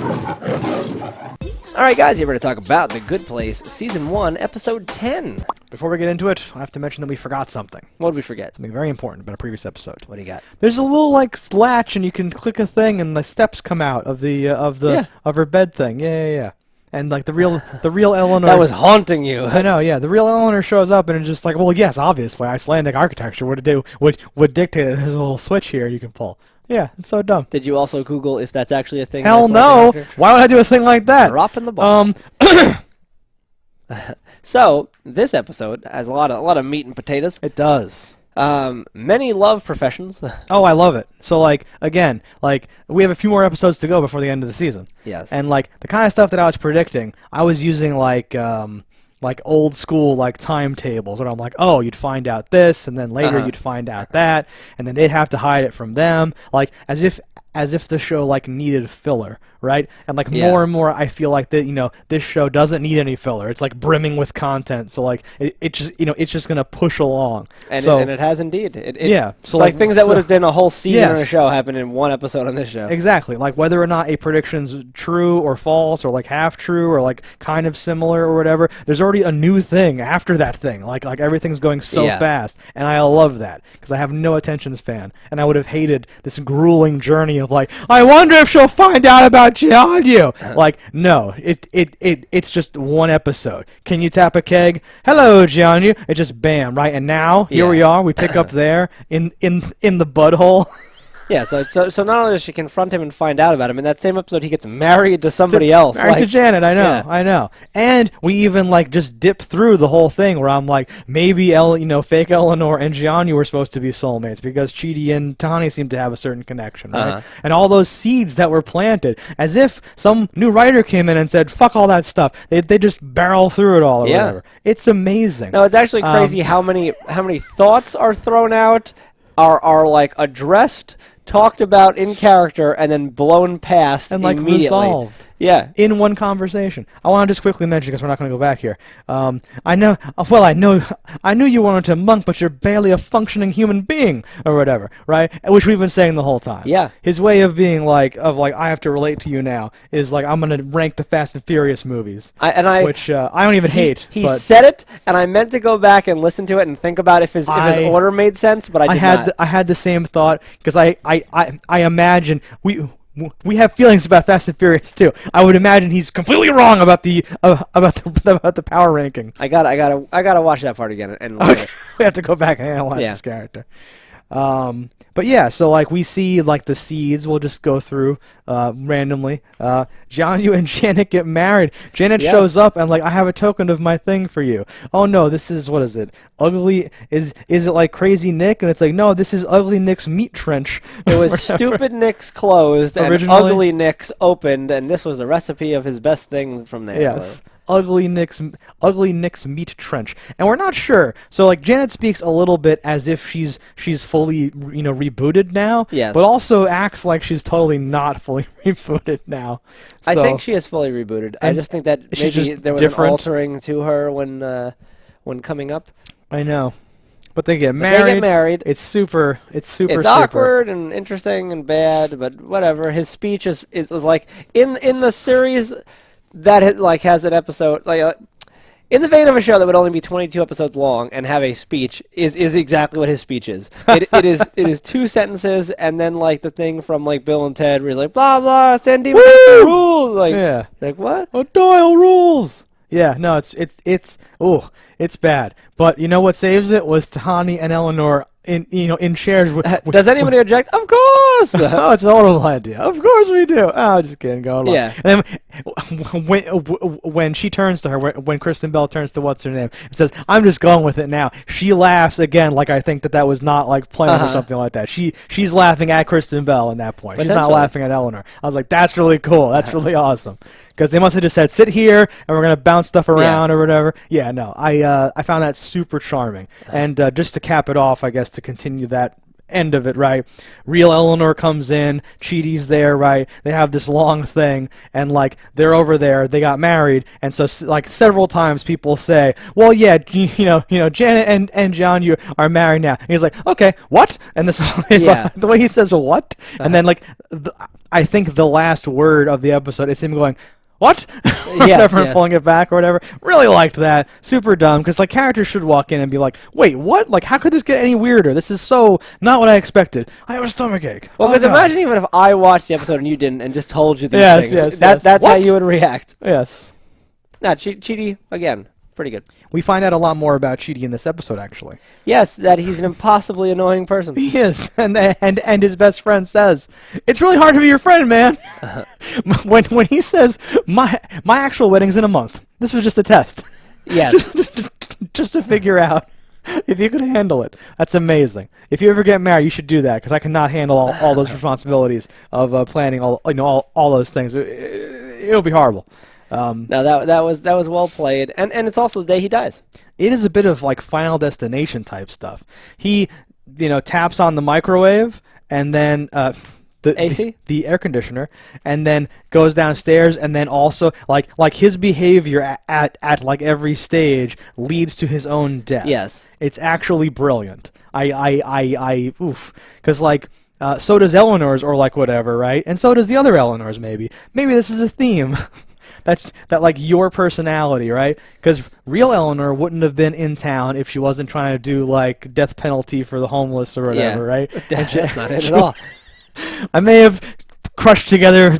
All right, guys, here we're going to talk about The Good Place, Season 1, Episode 10. Before we get into it, I have to mention that we forgot something. What did we forget? Something very important about a previous episode. What do you got? There's a little like latch, and you can click a thing, and the steps come out of the of her bed thing. Yeah. And like the real Eleanor. That was haunting you. I know, yeah. The real Eleanor shows up, and it's just like, well, yes, obviously, Icelandic architecture would dictate there's a little switch here you can pull. Yeah, it's so dumb. Did you also Google if that's actually a thing? Hell no! Why would I do a thing like that? Drop in the ball. So this episode has a lot of meat and potatoes. It does. Many love professions. Oh, I love it. So, like, again, like, we have a few more episodes to go before the end of the season. Yes. And, like, the kind of stuff that I was predicting, I was using, like old school, like, timetables, where I'm like, oh, you'd find out this, and then later you'd find out that, and then they'd have to hide it from them, like, as if the show, like, needed filler, right? And, like, more and more I feel like that, this show doesn't need any filler. It's, like, brimming with content, so, like, it just, it's just gonna push along. And, so, it has indeed. So, like things that would have been a whole season in a show happen in one episode on this show. Exactly. Like, whether or not a prediction's true or false, or, like, half true, or, like, kind of similar or whatever, there's already a new thing after that thing. Like everything's going so fast, and I love that, because I have no attention span, and I would have hated this grueling journey of, like, I wonder if she'll find out about Jianyu. Like, no, it's just one episode. Can you tap a keg? Hello, Jianyu. It's just bam, right? And now here we are. We pick up there in the butthole. Yeah, so not only does she confront him and find out about him, in that same episode he gets married to somebody else. Married to Janet, I know. And we even, like, just dip through the whole thing where I'm like, maybe, fake Eleanor and Jianyu were supposed to be soulmates because Chidi and Tani seem to have a certain connection, right? And all those seeds that were planted, as if some new writer came in and said, fuck all that stuff. They just barrel through it all or whatever. It's amazing. No, it's actually crazy how many thoughts are thrown out, are like addressed, talked about in character, and then blown past and, like, immediately. Resolved. Yeah. In one conversation. I want to just quickly mention, because we're not going to go back here. I knew you wanted to monk, but you're barely a functioning human being, or whatever, right? Which we've been saying the whole time. Yeah. His way of being like, I have to relate to you now, is like, I'm going to rank the Fast and Furious movies. Which I don't even hate. He said it, and I meant to go back and listen to it and think about if his order made sense, but I did not. I had the same thought, because I imagine we have feelings about Fast and Furious too. I would imagine he's completely wrong about the power rankings. I gotta watch that part again and okay. We have to go back and analyze this character. But yeah, so like we see like the seeds. We'll just go through randomly. Jianyu and Janet get married. Janet shows up and like, I have a token of my thing for you. Oh no, this is, what is it? Ugly is it like Crazy Nick? And it's like, no, this is Ugly Nick's meat trench. It was Stupid Nick's closed and Ugly Nick's opened, and this was the recipe of his best thing from there. Yes. Ugly Nick's meat trench, and we're not sure. So like Janet speaks a little bit as if she's fully rebooted now, yes, but also acts like she's totally not fully rebooted now. So, I think she is fully rebooted. I just think that maybe there was an altering to her when coming up. I know. But they get married. It's super. It's awkward and interesting and bad, but whatever. His speech is like in the series that has an episode like in the vein of a show that would only be 22 episodes long and have a speech is exactly what his speech is. It is 2 sentences and then like the thing from like Bill and Ted where he's like blah blah San Dimas rules like what? Doyle rules. Yeah, no, it's bad. But you know what saves it was Tahani and Eleanor in chairs. Does anybody object? Of course. Oh, it's a horrible idea. Of course we do. Oh, just kidding. Go along. Yeah. And then when she turns to her, when Kristen Bell turns to what's her name, and says, "I'm just going with it now," she laughs again, like I think that was not like planned or something like that. She's laughing at Kristen Bell in that point. She's not laughing at Eleanor. I was like, that's really cool. That's really awesome. Because they must have just said, sit here, and we're going to bounce stuff around or whatever. Yeah, no, I found that super charming. And just to cap it off, I guess, to continue that end of it, right? Real Eleanor comes in, Chidi's there, right? They have this long thing, and like they're over there, they got married, and so like several times people say, well, yeah, Janet and John, you are married now. And he's like, okay, what? And this like, the way he says what, and then like I think the last word of the episode is him going, what? Whatever, and pulling it back or whatever. Really liked that. Super dumb, because like characters should walk in and be like, wait, what? Like, how could this get any weirder? This is so not what I expected. I have a stomachache. Well, because imagine even if I watched the episode and you didn't and just told you these things. That's how you would react. Yes. Nah, Chidi, again, pretty good. We find out a lot more about Chidi in this episode, actually. Yes, that he's an impossibly annoying person. He is, and his best friend says, "It's really hard to be your friend, man." When he says, "My actual wedding's in a month. This was just a test." Yes. just to figure out if you could handle it. That's amazing. If you ever get married, you should do that, because I cannot handle all those responsibilities of planning all those things. It'll be horrible. No, that was well played, and it's also the day he dies. It is a bit of like Final Destination type stuff. He, taps on the microwave and then the AC, the air conditioner, and then goes downstairs, and then also like his behavior at like every stage leads to his own death. Yes, it's actually brilliant. Because like. So does Eleanor's, or like whatever, right? And so does the other Eleanor's, maybe. Maybe this is a theme. That like your personality, right? Because real Eleanor wouldn't have been in town if she wasn't trying to do like death penalty for the homeless or whatever, right? That's not it at all. I may have crushed together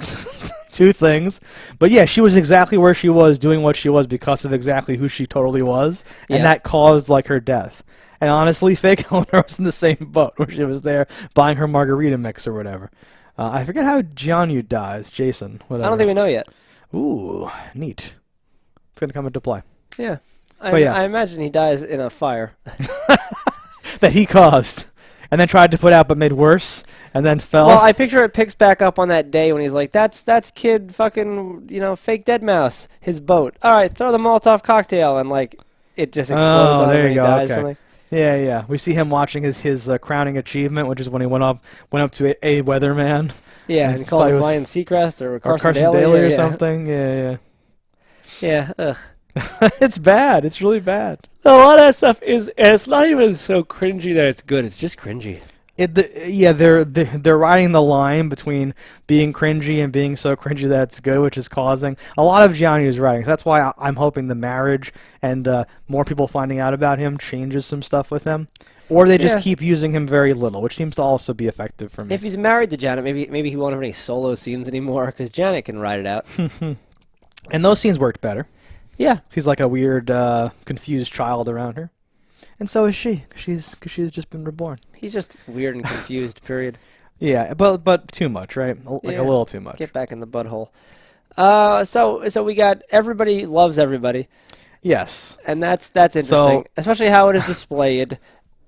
two things, but yeah, she was exactly where she was, doing what she was because of exactly who she totally was, and that caused like her death. And honestly, fake Eleanor was in the same boat where she was there buying her margarita mix or whatever. I forget how Jianyu dies, Jason. Whatever. I don't think we know yet. Ooh, neat. It's going to come into play. Yeah. I imagine he dies in a fire. That he caused. And then tried to put out but made worse. And then fell. Well, I picture it picks back up on that day when he's like, that's kid fucking, fake dead mouse, his boat. All right, throw the Molotov cocktail. And like, it just explodes on him and he dies. Okay. Yeah. We see him watching his crowning achievement, which is when he went up to a weatherman. Yeah, and he calls him Ryan Seacrest or Carson Daly or something. Yeah. Yeah, ugh. It's bad. It's really bad. A lot of that stuff is, and it's not even so cringy that it's good. It's just cringy. They're riding the line between being cringy and being so cringy that it's good, which is causing a lot of Gianni's writing. So that's why I'm hoping the marriage and more people finding out about him changes some stuff with him. Or they just keep using him very little, which seems to also be effective for me. If he's married to Janet, maybe he won't have any solo scenes anymore, because Janet can ride it out. And those scenes worked better. Yeah. He's like a weird, confused child around her. And so is she, because she's just been reborn. He's just weird and confused, period. Yeah, but too much, right? Like a little too much. Get back in the butthole. So we got everybody loves everybody. Yes. And that's interesting, especially how it is displayed.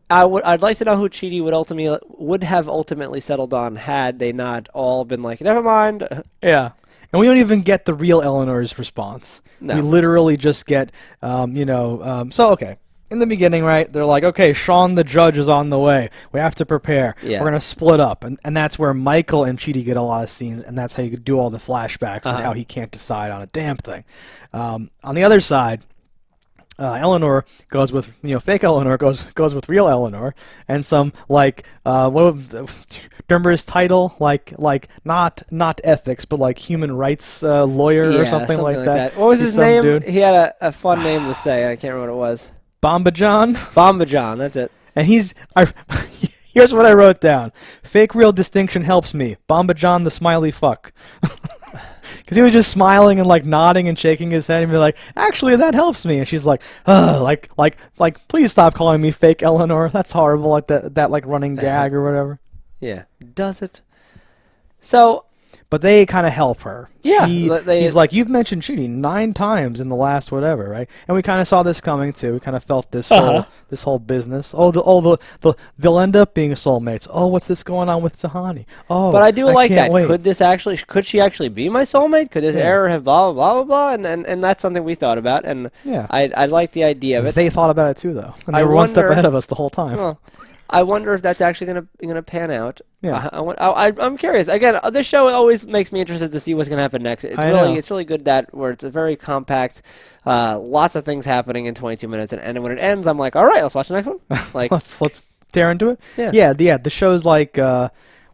I'd like to know who Chidi would have ultimately settled on had they not all been like, never mind. Yeah. And we don't even get the real Eleanor's response. No. We literally just get, okay. In the beginning, right, they're like, okay, Sean the judge is on the way. We have to prepare. Yeah. We're going to split up. And that's where Michael and Chidi get a lot of scenes, and that's how you could do all the flashbacks and how he can't decide on a damn thing. On the other side, Eleanor goes with, fake Eleanor goes with real Eleanor, and some, remember his title? Like not ethics, but like human rights lawyer or something like that. What was his name? Dude. He had a fun name to say. I can't remember what it was. Bomba John? Bomba John, that's it. And here's what I wrote down. Fake real distinction helps me. Bomba John the smiley fuck. Because he was just smiling and like nodding and shaking his head and be like, actually that helps me. And she's like, please stop calling me fake Eleanor. That's horrible. Like that like running gag or whatever. Yeah. Does it? So. But they kind of help her. Yeah. He's like, you've mentioned Chidi 9 times in the last whatever, right? And we kind of saw this coming too. We kind of felt this whole business. They'll end up being soulmates. Oh, what's this going on with Tahani? Oh, but I do like that. Wait. Could she actually be my soulmate? Could this error have blah blah blah blah? And that's something we thought about. And I like the idea of it. They thought about it too, though. And they were one step ahead of us the whole time. Well, I wonder if that's actually gonna pan out. Yeah. I'm curious. Again, this show always makes me interested to see what's gonna happen next. It's really good that where it's a very compact, lots of things happening in 22 minutes, and when it ends, I'm like, all right, let's watch the next one. Like let's tear into it. Yeah. The show's like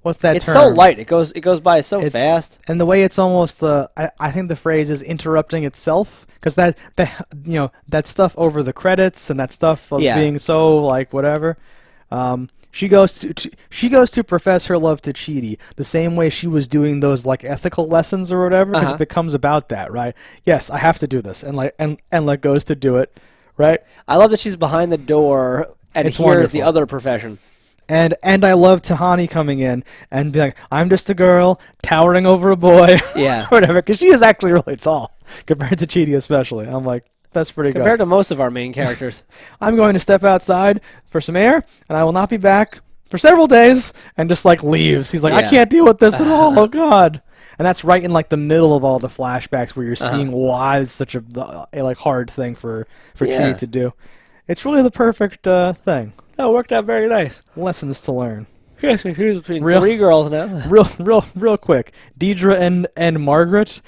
what's that it's term? so light. It goes by so fast. And the way it's almost I think the phrase is interrupting itself, because that that stuff over the credits and that stuff of being so like whatever. She goes to profess her love to Chidi the same way she was doing those like ethical lessons or whatever, because it becomes about that, right? Yes, I have to do this, and goes to do it, right? I love that she's behind the door and It's hears wonderful. the other profession. And I love Tahani coming in and being like, I'm just a girl towering over a boy, Yeah. whatever, because she is actually really tall compared to Chidi especially. I'm like, that's pretty good. Compared to most of our main characters. I'm going to step outside for some air, and I will not be back for several days, and just like leaves. He's like, I can't deal with this at all. Oh God. And that's right in like the middle of all the flashbacks where you're seeing why it's such a like hard thing for Chidi to do. It's really the perfect thing. That worked out very nice. Lessons to learn. Yes, she's between three girls now. Real quick. Deidre and Margaret.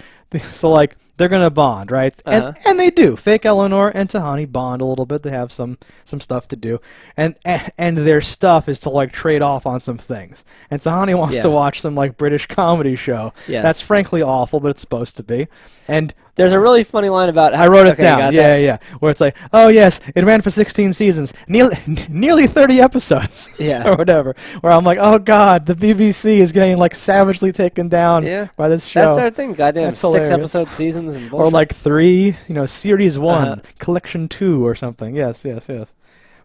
So like they're gonna bond, right? And they do. Fake Eleanor and Tahani bond a little bit. They have some stuff to do, and their stuff is to like trade off on some things. And Tahani wants to watch some like British comedy show. Yes. That's frankly awful, but it's supposed to be. And there's a really funny line about how I wrote it down. Yeah. Where it's like, oh yes, it ran for 16 seasons, nearly 30 episodes. Yeah. Or whatever. Where I'm like, oh God, the BBC is getting like savagely taken down by this show. That's their thing. Goddamn, That's 6 hilarious. episode seasons and bullshit. Or like 3, series 1, collection 2 or something. Yes.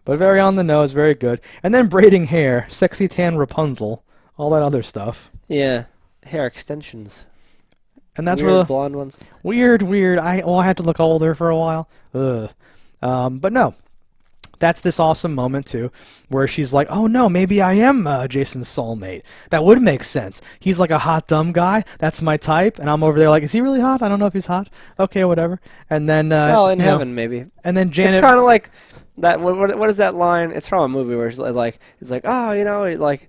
But very on the nose, very good. And then braiding hair, sexy tan Rapunzel, all that other stuff. Yeah, hair extensions. And that's weird blonde ones. Weird. I had to look older for a while. Ugh. But no. That's this awesome moment, too, where she's like, oh, no, maybe I am Jason's soulmate. That would make sense. He's like a hot, dumb guy. That's my type. And I'm over there like, is he really hot? I don't know if he's hot. Okay, whatever. And then... well, in heaven, maybe. And then Janet... It's kind of like... That what is that line? It's from a movie where it's like oh like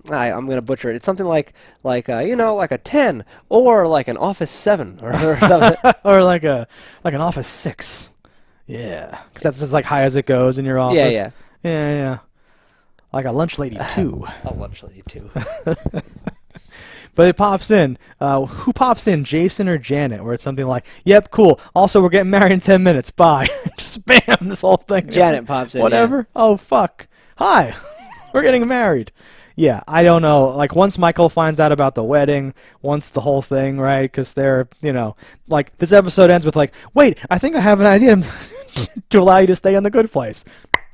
I'm gonna butcher it. It's something like like a 10 or like an Office 7 or something or like an Office 6. Yeah, because that's as like high as it goes in your office. Yeah. Like a lunch lady 2. A lunch lady 2. But it pops in. Who pops in, Jason or Janet? Where it's something like, yep, cool. Also, we're getting married in 10 minutes. Bye. Just bam, this whole thing. Janet pops in. Whatever. Yeah. Oh, fuck. Hi. We're getting married. Yeah, I don't know. Like, once Michael finds out about the wedding, once the whole thing, right? Because they're, like, this episode ends with like, wait, I think I have an idea to allow you to stay in the good place.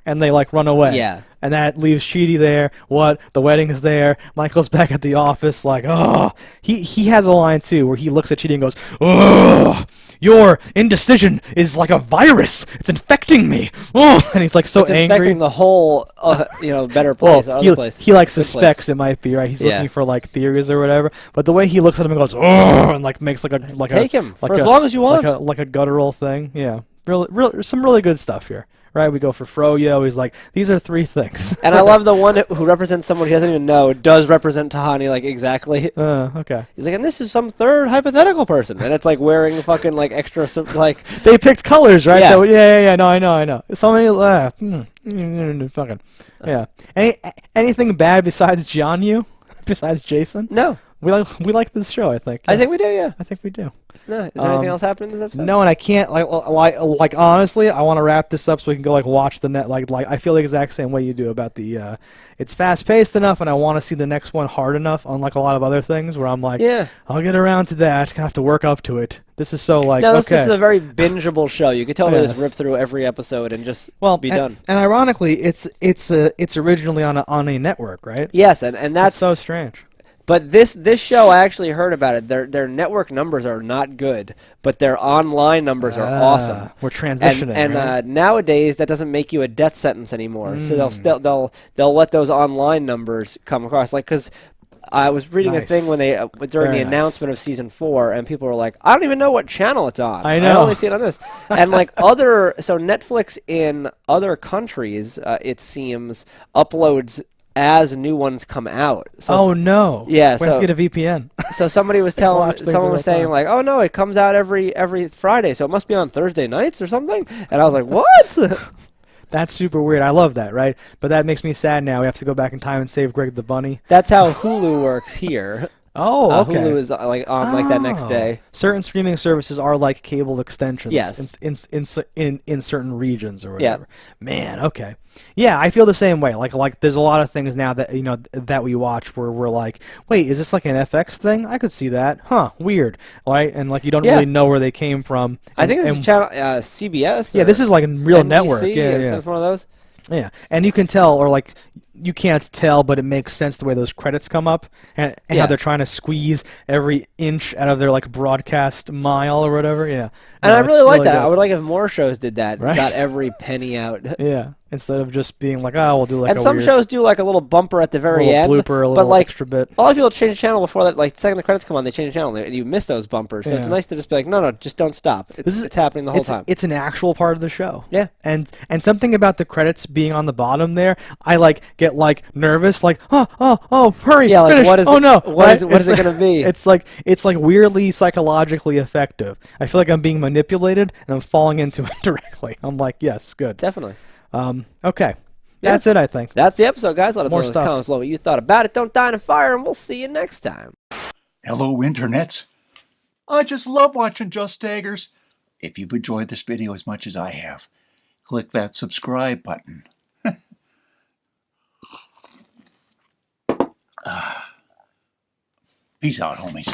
And they, like, run away. Yeah. And that leaves Chidi there. What? The wedding is there. Michael's back at the office, like, oh. He has a line, too, where he looks at Chidi and goes, oh, your indecision is like a virus. It's infecting me. Oh. And he's, like, so it's angry. infecting the whole, better place, well, other place. He, like, suspects it might be, right? He's looking for, like, theories or whatever. But the way he looks at him and goes, oh, and, like, makes, like a... Take him for as long as you want. Like a guttural thing. Yeah. Some really good stuff here. Right, we go for Froyo. He's like, these are 3 things. And I love the one who represents someone he doesn't even know does represent Tahani, like, exactly. Okay. He's like, and this is some third hypothetical person. And it's, like, wearing fucking, like, extra, like... They picked colors, right? Yeah. Yeah, no, I know. So many, fucking, yeah. Anything bad besides Jianyu? Besides Jason? No. We like this show, I think. I think we do, yeah. I think we do. No. Is there anything else happening in this episode? No, and I can't like honestly, I want to wrap this up so we can go like watch the net like I feel the exact same way you do about the it's fast paced enough and I want to see the next one hard enough, unlike a lot of other things where I'm like, yeah, I'll get around to that, have to work up to it. This is so like this is a very bingeable show. You could totally just rip through every episode and just be done. And ironically, it's originally on a network, right? Yes, and that's so strange. But this show, I actually heard about it. Their network numbers are not good, but their online numbers are awesome. We're transitioning, and right? Nowadays that doesn't make you a death sentence anymore. So they'll let those online numbers come across, like because I was reading a Nice. thing when they during Very the nice. announcement of season 4, and people were like, "I don't even know what channel it's on. I know. only see it on this." And like so Netflix in other countries, it seems uploads as new ones come out. So, Oh no! Yeah, we have so- to get a VPN. So somebody was Watch things someone in was real saying time. like, "Oh no, it comes out every Friday, so it must be on Thursday nights or something." And I was like, "What?" That's super weird. I love that, right? But that makes me sad now. We have to go back in time and save Greg the Bunny. That's how Hulu works here. Oh, okay. Hulu is like on like that next Oh. day. Certain streaming services are like cable extensions. Yes. In certain regions or Yeah. whatever. Man, okay. Yeah, I feel the same way. Like there's a lot of things now that that we watch where we're like, wait, is this like an FX thing? I could see that. Huh, weird. Right? And like you don't Yeah. really know where they came from. I think this is and- channel CBS. Yeah, or this is like a real NBC, network. Yeah, is yeah. it one of those. Yeah, and you can tell, or like you can't tell, but it makes sense the way those credits come up, and Yeah. how they're trying to squeeze every inch out of their like broadcast mile or whatever. Yeah, And No, I it's really like that. good. I would like if more shows did that. Right? Got every penny out. Yeah, instead of just being like, oh, we'll do like And a some weird shows do like a little bumper at the very little end. blooper, a little but like extra bit. a lot of people change the channel before that. Like the second the credits come on, they change the channel, and you miss those bumpers. So it's Yeah. nice to just be like, no, just don't stop. It's happening the whole time. It's an actual part of the show. Yeah. And something about the credits being on the bottom there, I like get like nervous, like oh, hurry, Yeah, like, finish. what is oh it- no, what is it- what is it It's- gonna be? It's like weirdly psychologically effective. I feel like I'm being manipulated and I'm falling into it directly. I'm like, yes, good. Definitely. Okay, Yeah. that's it. I think. That's the episode, guys. Let us More know in the stuff. comments below what you thought about it. Don't die in a fire, and we'll see you next time. Hello, internets. I just love watching JustDaggers. If you've enjoyed this video as much as I have, click that subscribe button. Peace out, homies.